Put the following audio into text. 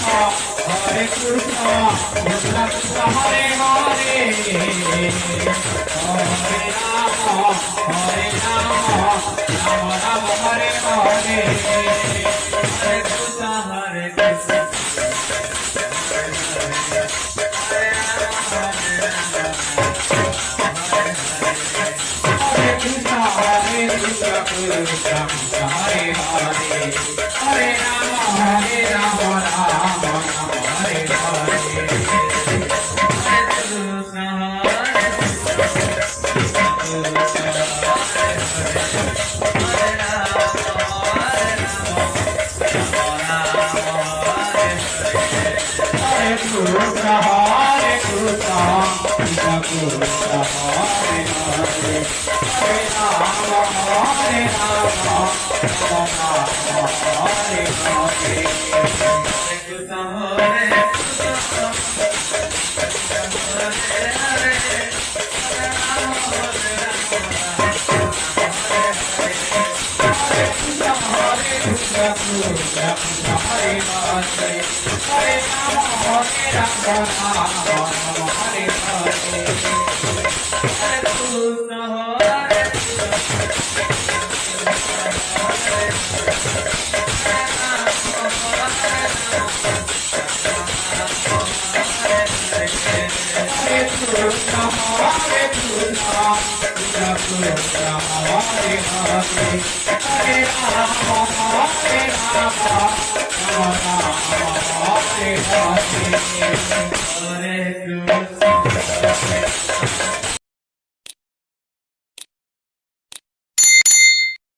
Hare Krishna, Krishna Krishna Hare Hare, Hare Rama, Rama Rama Hare Hare, Hare Krishna, Hare Krishna, Hare Krishna, Hare Krishna, Krishna Krishna Hare Hare, Hare Rama, Rama Hare Hare. Hare Krishna, Hare Krishna, Krishna Krishna Hare Hare, Hare Rama, Rama Hare Hare. Hare Krishna, Hare Krishna, Krishna Krishna Hare Hare, Hare Rama, Rama Hare Hare. Hare Krishna, Hare Krishna, Hare Krishna, Krishna Krishna Hare Hare, Hare Rama, Rama Hare Hare.